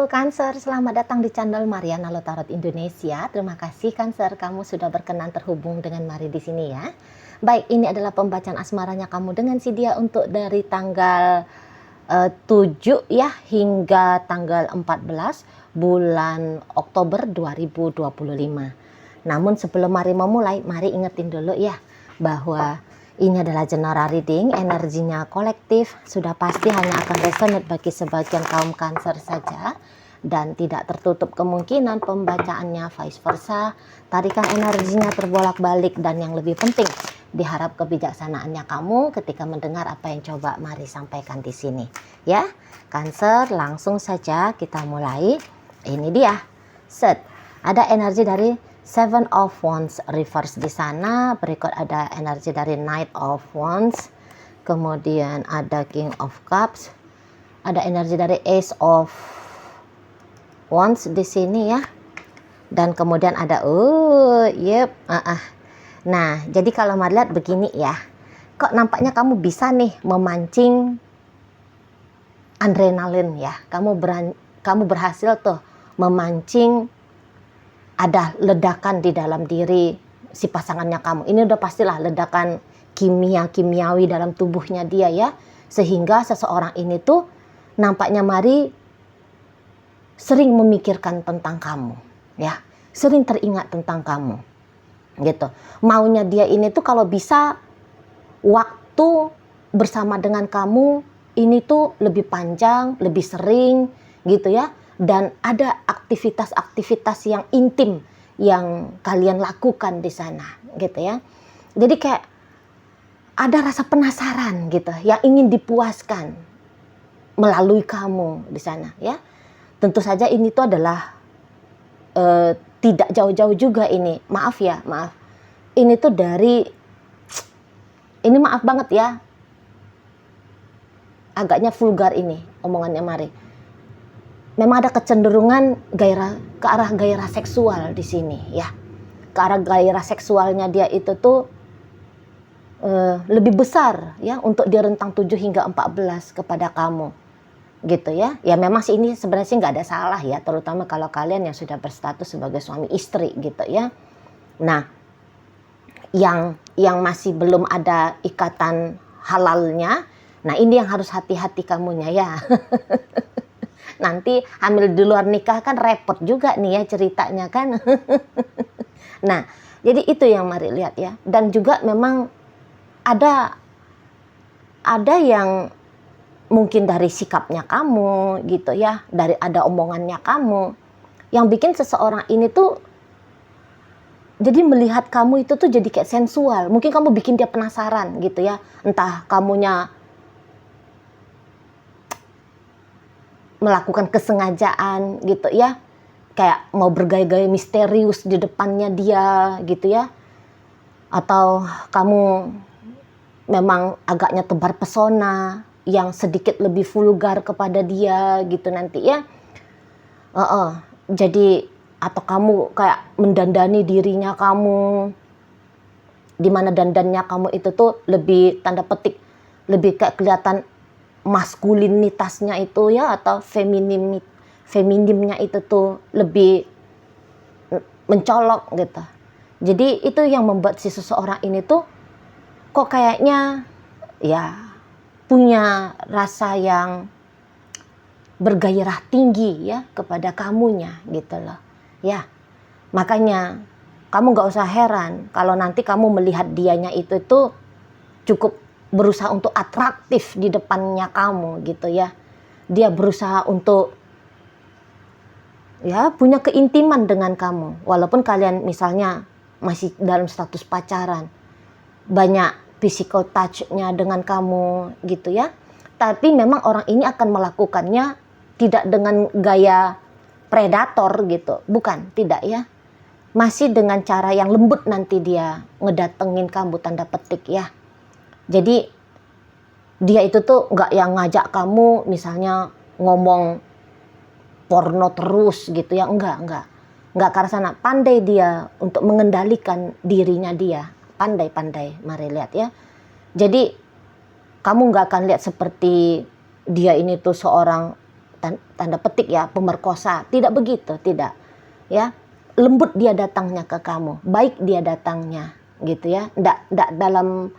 Cancer, selamat datang di channel Mariana Lotarot Indonesia. Terima kasih Cancer, kamu sudah berkenan terhubung dengan Mari di sini ya. Baik, ini adalah pembacaan asmaranya kamu dengan si dia untuk dari tanggal 7 ya hingga tanggal 14 bulan Oktober 2025. Namun sebelum Mari memulai, Mari ingetin dulu ya bahwa ini adalah general reading, energinya kolektif, sudah pasti hanya akan resonate bagi sebagian kaum Cancer saja dan tidak tertutup kemungkinan pembacaannya vice versa. Tarikan energinya terbolak-balik dan yang lebih penting, diharap kebijaksanaannya kamu ketika mendengar apa yang coba Mari sampaikan di sini. Ya, Cancer, langsung saja kita mulai. Ini dia. Set. Ada energi dari Seven of Wands reverse di sana, berikut ada energi dari Knight of Wands, kemudian ada King of Cups, ada energi dari Ace of Wands di sini ya, dan kemudian ada Nah, jadi kalau Mari lihat begini ya, kok nampaknya kamu bisa nih memancing adrenalin ya, kamu berhasil tuh memancing. Ada ledakan di dalam diri si pasangannya kamu. Ini udah pastilah ledakan kimiawi dalam tubuhnya dia ya. Sehingga seseorang ini tuh nampaknya Mari sering memikirkan tentang kamu ya. Sering teringat tentang kamu. Gitu. Maunya dia ini tuh kalau bisa waktu bersama dengan kamu ini tuh lebih panjang, lebih sering gitu ya. Dan ada aktivitas-aktivitas yang intim yang kalian lakukan di sana gitu ya. Jadi kayak ada rasa penasaran gitu yang ingin dipuaskan melalui kamu di sana ya. Tentu saja ini tuh adalah tidak jauh-jauh juga ini. Maaf ya, maaf. Ini tuh dari ini maaf banget ya. Agaknya vulgar ini omongannya Mari. Memang ada kecenderungan ke arah gairah seksual di sini ya. Ke arah gairah seksualnya dia itu tuh lebih besar ya untuk di rentang 7 hingga 14 kepada kamu. Gitu ya. Ya memang sih ini sebenarnya sih nggak ada salah ya, terutama kalau kalian yang sudah berstatus sebagai suami istri gitu ya. Nah, yang masih belum ada ikatan halalnya, nah ini yang harus hati-hati kamunya ya. Nanti hamil di luar nikah kan repot juga nih ya ceritanya kan. Nah, jadi itu yang Mari lihat ya. Dan juga memang ada yang mungkin dari sikapnya kamu gitu ya, dari ada omongannya kamu yang bikin seseorang ini tuh jadi melihat kamu itu tuh jadi kayak sensual. Mungkin kamu bikin dia penasaran gitu ya. Entah kamunya melakukan kesengajaan gitu ya, kayak mau bergaya-gaya misterius di depannya dia gitu ya, atau kamu memang agaknya tebar pesona yang sedikit lebih vulgar kepada dia gitu nanti ya. Jadi atau kamu kayak mendandani dirinya kamu, dimana dandannya kamu itu tuh lebih tanda petik lebih kayak kelihatan maskulinitasnya itu ya, atau feminimnya itu tuh lebih mencolok gitu. Jadi itu yang membuat si seseorang ini tuh kok kayaknya ya punya rasa yang bergairah tinggi ya kepada kamunya gitu loh ya. Makanya kamu gak usah heran kalau nanti kamu melihat dianya itu tuh cukup berusaha untuk atraktif di depannya kamu gitu ya. Dia berusaha untuk ya punya keintiman dengan kamu. Walaupun kalian misalnya masih dalam status pacaran. Banyak physical touch-nya dengan kamu gitu ya. Tapi memang orang ini akan melakukannya tidak dengan gaya predator gitu. Bukan, tidak ya. Masih dengan cara yang lembut nanti dia ngedatengin kamu tanda petik ya. Jadi dia itu tuh nggak yang ngajak kamu misalnya ngomong porno terus gitu ya, enggak ke arah sana. Pandai dia untuk mengendalikan dirinya dia, pandai Mari lihat ya. Jadi kamu nggak akan lihat seperti dia ini tuh seorang tanda petik ya, pemerkosa. Tidak begitu, tidak. Ya, lembut dia datangnya ke kamu, baik dia datangnya, gitu ya. Ndak dalam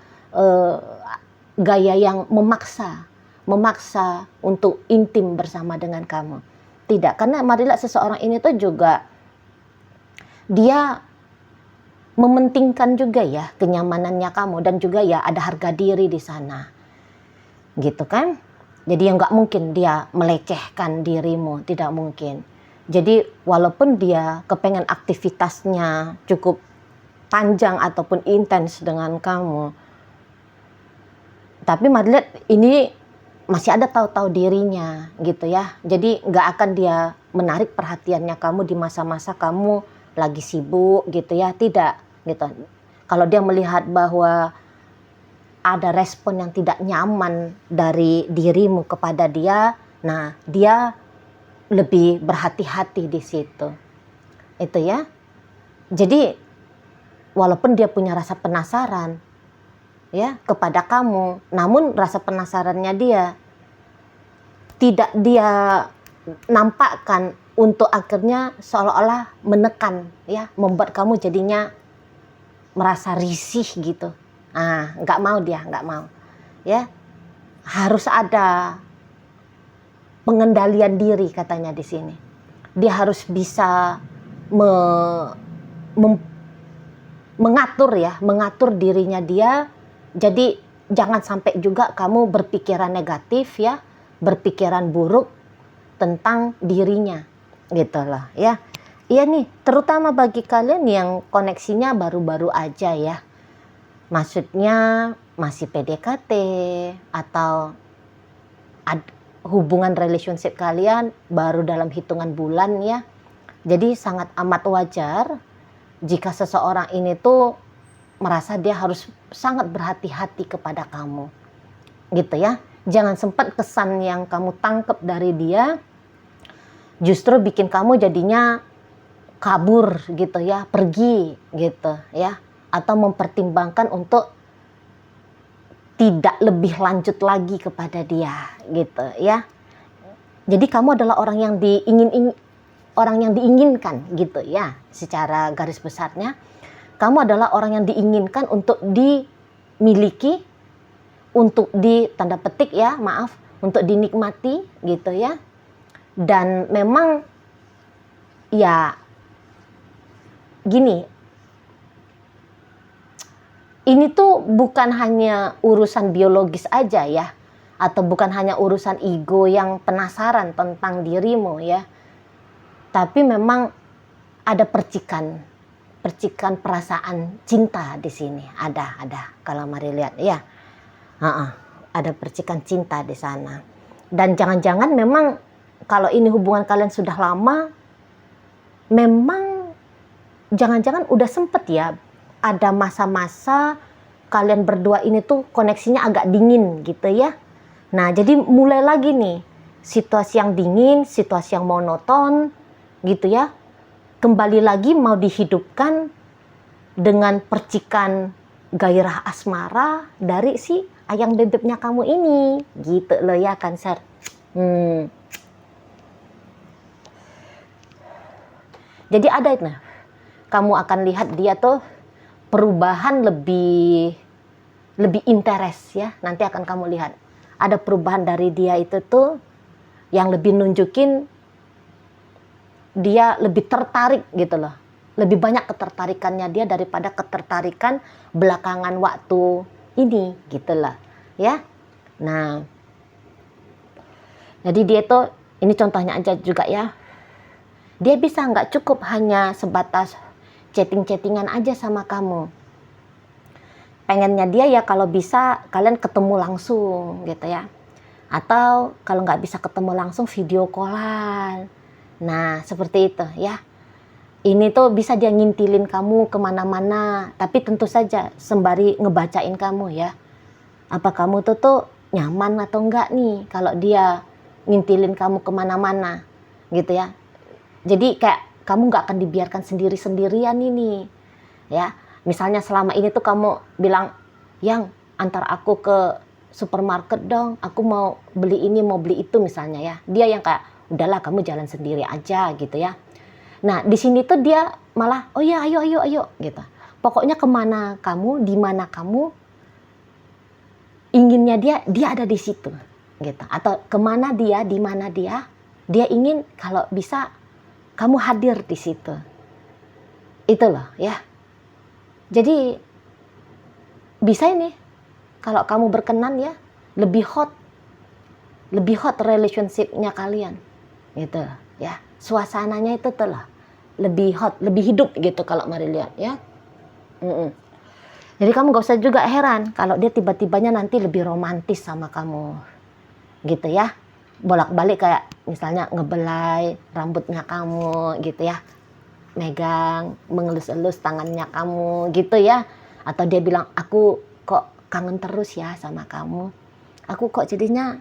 gaya yang memaksa untuk intim bersama dengan kamu. Tidak, karena marilah seseorang ini tuh juga dia mementingkan juga ya kenyamanannya kamu, dan juga ya ada harga diri di sana, gitu kan. Jadi yang nggak mungkin dia melecehkan dirimu, tidak mungkin. Jadi walaupun dia kepengen aktivitasnya cukup panjang ataupun intens dengan kamu, tapi mari lihat ini masih ada tahu-tahu dirinya, gitu ya. Jadi nggak akan dia menarik perhatiannya kamu di masa-masa kamu lagi sibuk, gitu ya. Tidak, gitu. Kalau dia melihat bahwa ada respon yang tidak nyaman dari dirimu kepada dia, nah dia lebih berhati-hati di situ. Itu ya. Jadi walaupun dia punya rasa penasaran ya kepada kamu, namun rasa penasarannya dia tidak dia nampakkan untuk akhirnya seolah-olah menekan ya, membuat kamu jadinya merasa risih gitu. Nggak mau dia, nggak mau ya. Harus ada pengendalian diri katanya di sini. Dia harus bisa mengatur dirinya dia. Jadi jangan sampai juga kamu berpikiran negatif ya, berpikiran buruk tentang dirinya, gitu loh ya. Iya nih, terutama bagi kalian yang koneksinya baru-baru aja ya. Maksudnya masih PDKT atau hubungan relationship kalian baru dalam hitungan bulan ya. Jadi sangat amat wajar jika seseorang ini tuh merasa dia harus sangat berhati-hati kepada kamu, gitu ya. Jangan sempat kesan yang kamu tangkap dari dia justru bikin kamu jadinya kabur gitu ya, pergi gitu ya, atau mempertimbangkan untuk tidak lebih lanjut lagi kepada dia, gitu ya. Jadi kamu adalah orang yang diinginkan gitu ya, secara garis besarnya. Kamu adalah orang yang diinginkan untuk dimiliki, untuk tanda petik ya, untuk dinikmati gitu ya. Dan memang ya gini, ini tuh bukan hanya urusan biologis aja ya, atau bukan hanya urusan ego yang penasaran tentang dirimu ya, tapi memang ada percikan perasaan cinta di sini. Ada kalau mari lihat ya, ada percikan cinta di sana. Dan jangan-jangan memang kalau ini hubungan kalian sudah lama, memang jangan-jangan udah sempet ya ada masa-masa kalian berdua ini tuh koneksinya agak dingin gitu ya. Nah jadi mulai lagi nih situasi yang dingin, situasi yang monoton gitu ya, kembali lagi mau dihidupkan dengan percikan gairah asmara dari si ayang bebeknya kamu ini, gitu loh ya Cancer. Jadi ada itu, kamu akan lihat dia tuh perubahan lebih interest ya. Nanti akan kamu lihat ada perubahan dari dia itu tuh yang lebih nunjukin dia lebih tertarik gitu loh. Lebih banyak ketertarikannya dia daripada ketertarikan belakangan waktu ini gitu lah ya. Nah jadi dia tuh, ini contohnya aja juga ya, dia bisa nggak cukup hanya sebatas chatting-chattingan aja sama kamu. Pengennya dia ya kalau bisa kalian ketemu langsung gitu ya. Atau kalau nggak bisa ketemu langsung video callan. Nah seperti itu ya. Ini tuh bisa dia ngintilin kamu kemana-mana. Tapi tentu saja sembari ngebacain kamu ya. Apa kamu tuh nyaman atau enggak nih kalau dia ngintilin kamu kemana-mana gitu ya. Jadi kayak kamu nggak akan dibiarkan sendiri-sendirian ini ya. Misalnya selama ini tuh kamu bilang, yang antar aku ke supermarket dong, aku mau beli ini, mau beli itu misalnya ya. Dia yang kayak, udahlah kamu jalan sendiri aja gitu ya. Nah, di sini tuh dia malah, oh ya ayo ayo ayo gitu. Pokoknya kemana kamu, di mana kamu, inginnya dia ada di situ gitu. Atau kemana dia, di mana dia ingin kalau bisa kamu hadir di situ. Itu loh ya. Jadi bisa ini kalau kamu berkenan ya, lebih hot relationship-nya kalian gitu ya. Suasananya itu tuh lah lebih hot, lebih hidup gitu kalau mari lihat ya. Jadi kamu gak usah juga heran kalau dia tiba-tibanya nanti lebih romantis sama kamu gitu ya. Bolak-balik kayak misalnya ngebelai rambutnya kamu gitu ya, megang, mengelus-elus tangannya kamu gitu ya. Atau dia bilang, aku kok kangen terus ya sama kamu, aku kok jadinya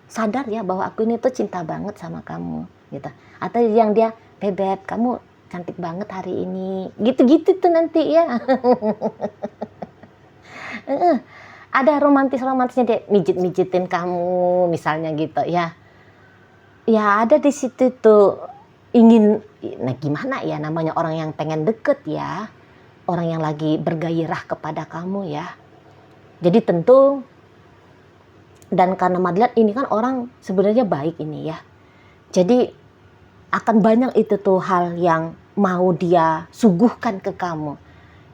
sadar ya bahwa aku ini tuh cinta banget sama kamu gitu. Atau yang dia, bebek kamu cantik banget hari ini, gitu-gitu tuh nanti ya. Ada romantisnya dia mijit-mijitin kamu misalnya gitu ya. Ya ada di situ tuh ingin, nah gimana ya namanya orang yang pengen deket ya, orang yang lagi bergairah kepada kamu ya. Jadi tentu, dan karena Madlat ini kan orang sebenarnya baik ini ya. Jadi akan banyak itu tuh hal yang mau dia suguhkan ke kamu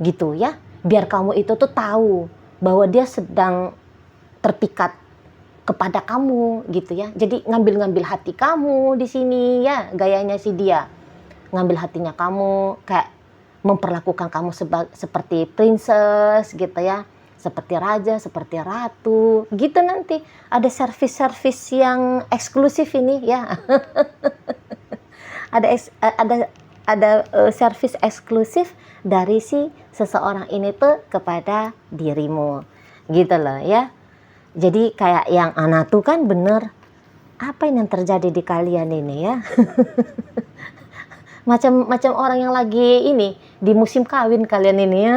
gitu ya. Biar kamu itu tuh tahu bahwa dia sedang terpikat kepada kamu gitu ya. Jadi ngambil hati kamu di sini ya, gayanya si dia. Ngambil hatinya kamu, kayak memperlakukan kamu seperti princess gitu ya. Seperti raja, seperti ratu gitu nanti. Ada servis-servis yang eksklusif ini ya. ada servis eksklusif dari si seseorang ini tuh kepada dirimu gitu loh ya. Jadi kayak yang anak tuh kan bener, apa yang terjadi di kalian ini ya. Macam orang yang lagi ini di musim kawin kalian ini ya.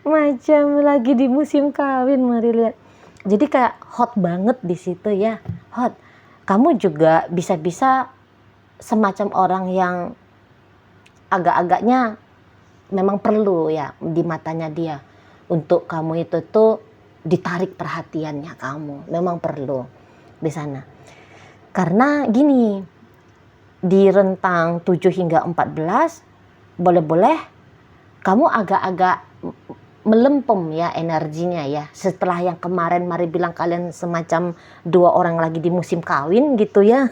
Macam lagi di musim kawin, mari lihat. Jadi kayak hot banget di situ ya, hot. Kamu juga bisa-bisa semacam orang yang agak-agaknya memang perlu ya di matanya dia untuk kamu itu tuh ditarik perhatiannya kamu, memang perlu di sana. Karena gini, di rentang 7 hingga 14 boleh-boleh kamu agak-agak melempem ya energinya ya. Setelah yang kemarin mari bilang kalian semacam dua orang lagi di musim kawin gitu ya.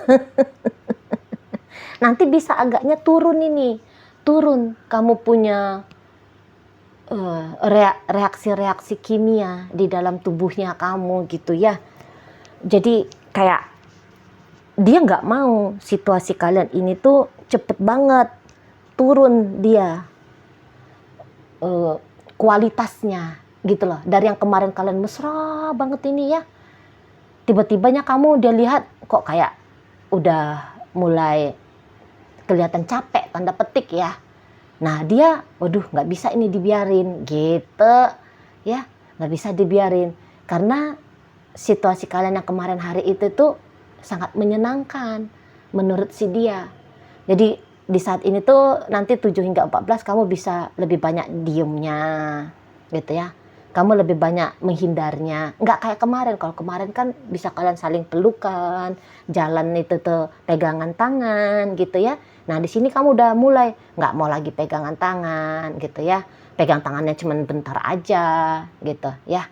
Nanti bisa agaknya turun ini. Turun kamu punya reaksi-reaksi kimia di dalam tubuhnya kamu gitu ya. Jadi kayak dia nggak mau situasi kalian ini tuh cepet banget turun dia kualitasnya gitu loh. Dari yang kemarin kalian mesra banget ini ya, tiba-tibanya kamu dia lihat kok kayak udah mulai kelihatan capek tanda petik ya. Nah dia, waduh nggak bisa ini dibiarin gitu ya, nggak bisa dibiarin karena situasi kalian yang kemarin hari itu tuh sangat menyenangkan menurut si dia. Jadi di saat ini tuh nanti 7 hingga 14 kamu bisa lebih banyak diemnya gitu ya. Kamu lebih banyak menghindarnya. Nggak kayak kemarin. Kalau kemarin kan bisa kalian saling pelukan, jalan itu tuh pegangan tangan gitu ya. Nah di sini kamu udah mulai nggak mau lagi pegangan tangan gitu ya. Pegang tangannya cuma bentar aja gitu ya.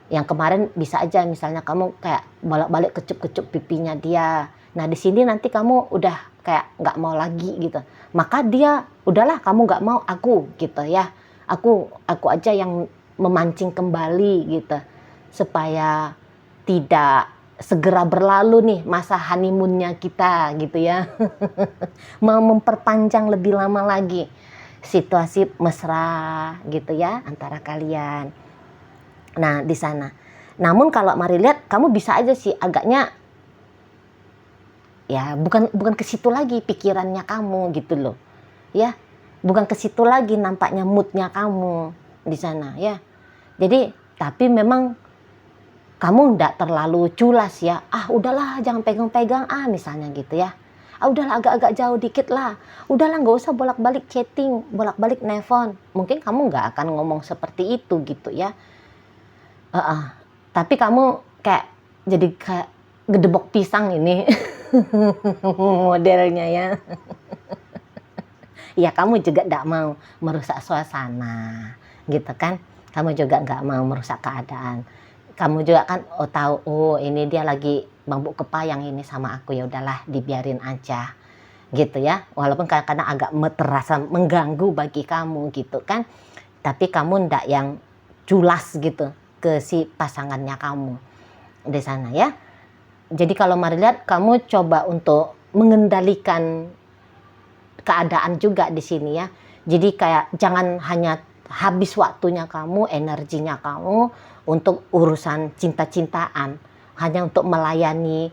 Yang kemarin bisa aja misalnya kamu kayak bolak-balik kecup-kecup pipinya dia. Nah di sini nanti kamu udah kayak nggak mau lagi gitu. Maka dia udahlah kamu nggak mau, aku gitu ya. Aku aja yang memancing kembali gitu. Supaya tidak segera berlalu nih masa honeymoonnya kita gitu ya. Mau memperpanjang lebih lama lagi situasi mesra gitu ya antara kalian. Nah di sana. Namun kalau mari lihat kamu bisa aja sih agaknya ya bukan ke situ lagi pikirannya kamu gitu loh. Ya, bukan ke situ lagi nampaknya moodnya kamu di sana ya. Jadi tapi memang kamu nggak terlalu culas ya, udahlah jangan pegang-pegang misalnya gitu ya. Udahlah agak-agak jauh dikit lah, udahlah nggak usah bolak-balik chatting, bolak-balik nelpon. Mungkin kamu nggak akan ngomong seperti itu gitu ya. Tapi kamu kayak jadi kayak gedebok pisang ini modelnya ya. Ya kamu juga nggak mau merusak suasana gitu kan. Kamu juga nggak mau merusak keadaan. Kamu juga kan tahu ini dia lagi mabuk kepayang ini sama aku, ya udahlah dibiarin aja gitu ya. Walaupun kadang-kadang agak terasa mengganggu bagi kamu gitu kan. Tapi kamu ndak yang culas gitu ke si pasangannya kamu di sana ya. Jadi kalau Mari lihat kamu coba untuk mengendalikan keadaan juga di sini ya. Jadi kayak jangan hanya habis waktunya kamu, energinya kamu untuk urusan cinta-cintaan, hanya untuk melayani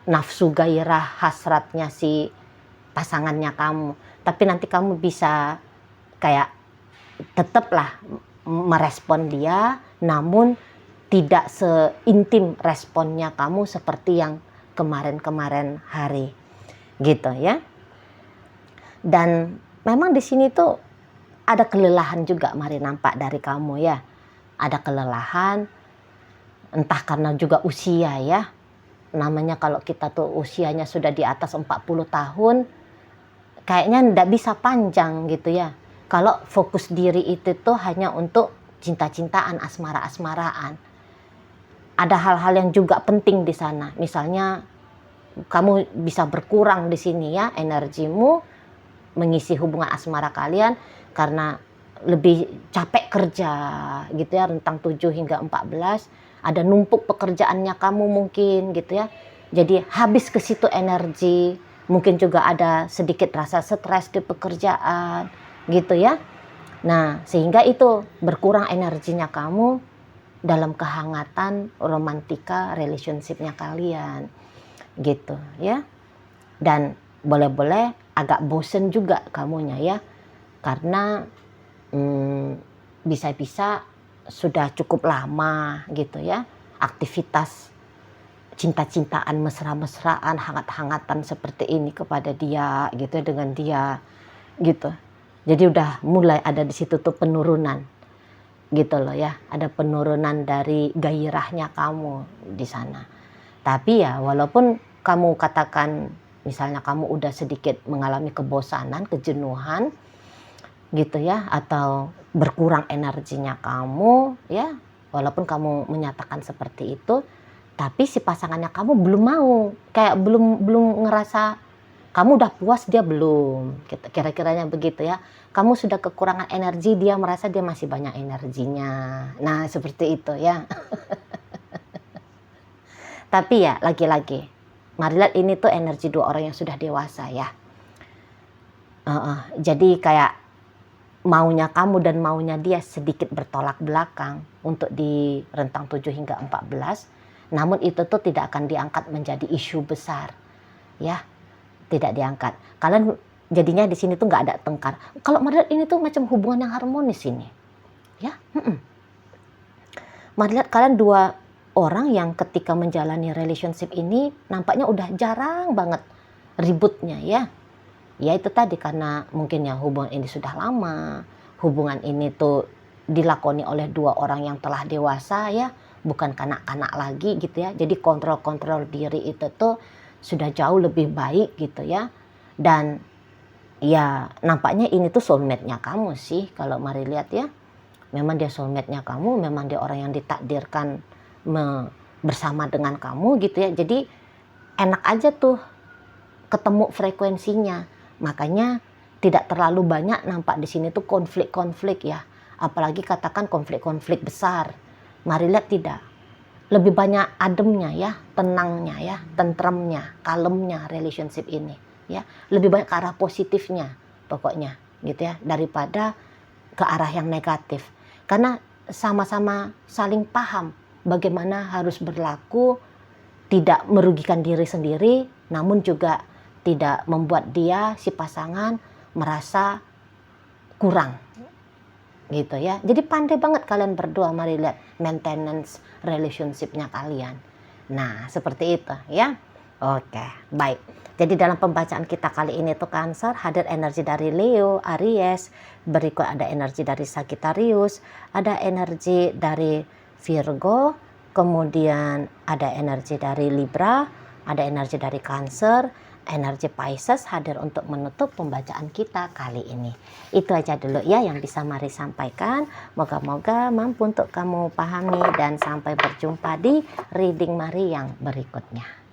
nafsu gairah hasratnya si pasangannya kamu. Tapi nanti kamu bisa kayak tetaplah merespon dia, namun tidak seintim responnya kamu seperti yang kemarin-kemarin hari gitu ya. Dan memang di sini tuh ada kelelahan juga Mari nampak dari kamu ya. Ada kelelahan, entah karena juga usia ya. Namanya kalau kita tuh usianya sudah di atas 40 tahun, kayaknya ndak bisa panjang gitu ya. Kalau fokus diri itu tuh hanya untuk cinta-cintaan, asmara-asmaraan. Ada hal-hal yang juga penting di sana. Misalnya kamu bisa berkurang di sini ya energimu mengisi hubungan asmara kalian karena lebih capek kerja gitu ya, rentang 7 hingga 14, ada numpuk pekerjaannya kamu mungkin gitu ya. Jadi habis ke situ energi, mungkin juga ada sedikit rasa stres di pekerjaan gitu ya. Nah, sehingga itu berkurang energinya kamu dalam kehangatan romantika relationship-nya kalian gitu ya. Dan boleh-boleh agak bosen juga kamunya ya, karena bisa-bisa sudah cukup lama gitu ya aktivitas cinta-cintaan, mesra-mesraan, hangat-hangatan seperti ini kepada dia gitu, dengan dia gitu. Jadi udah mulai ada di situ tuh penurunan gitu loh ya, ada penurunan dari gairahnya kamu di sana. Tapi ya walaupun kamu katakan misalnya kamu udah sedikit mengalami kebosanan, kejenuhan gitu ya, atau berkurang energinya kamu ya, walaupun kamu menyatakan seperti itu, tapi si pasangannya kamu belum mau, kayak belum ngerasa kamu udah puas, dia belum, kira-kiranya begitu ya. Kamu sudah kekurangan energi, dia merasa dia masih banyak energinya. Nah seperti itu ya. Tapi ya lagi-lagi Mari lihat ini tuh energi dua orang yang sudah dewasa ya. Jadi kayak maunya kamu dan maunya dia sedikit bertolak belakang untuk di rentang 7 hingga 14. Namun itu tuh tidak akan diangkat menjadi isu besar. Ya, tidak diangkat. Kalian jadinya di sini tuh nggak ada tengkar. Kalau Mari lihat ini tuh macam hubungan yang harmonis ini. Ya, Mari lihat kalian dua orang yang ketika menjalani relationship ini nampaknya udah jarang banget ributnya ya. Ya itu tadi karena mungkin ya hubungan ini sudah lama, hubungan ini tuh dilakoni oleh dua orang yang telah dewasa ya, bukan kanak-kanak lagi gitu ya. Jadi kontrol-kontrol diri itu tuh sudah jauh lebih baik gitu ya. Dan ya nampaknya ini tuh soulmate-nya kamu sih kalau Mari lihat ya. Memang dia soulmate-nya kamu, memang dia orang yang ditakdirkan bersama dengan kamu gitu ya. Jadi enak aja tuh ketemu frekuensinya. Makanya tidak terlalu banyak nampak di sini tuh konflik-konflik ya. Apalagi katakan konflik-konflik besar. Mari lihat tidak. Lebih banyak ademnya ya, tenangnya ya, tentremnya, kalemnya relationship ini ya. Lebih banyak ke arah positifnya pokoknya gitu ya, daripada ke arah yang negatif. Karena sama-sama saling paham bagaimana harus berlaku, tidak merugikan diri sendiri, namun juga tidak membuat dia, si pasangan, merasa kurang gitu ya. Jadi pandai banget kalian berdua, mari lihat maintenance relationship-nya kalian. Nah, seperti itu ya. Oke, baik. Jadi dalam pembacaan kita kali ini tuh Cancer, hadir energi dari Leo, Aries, berikut ada energi dari Sagittarius, ada energi dari Virgo, kemudian ada energi dari Libra, ada energi dari Cancer, energi Pisces hadir untuk menutup pembacaan kita kali ini. Itu aja dulu ya yang bisa Mari sampaikan. Moga-moga mampu untuk kamu pahami dan sampai berjumpa di reading Mari yang berikutnya.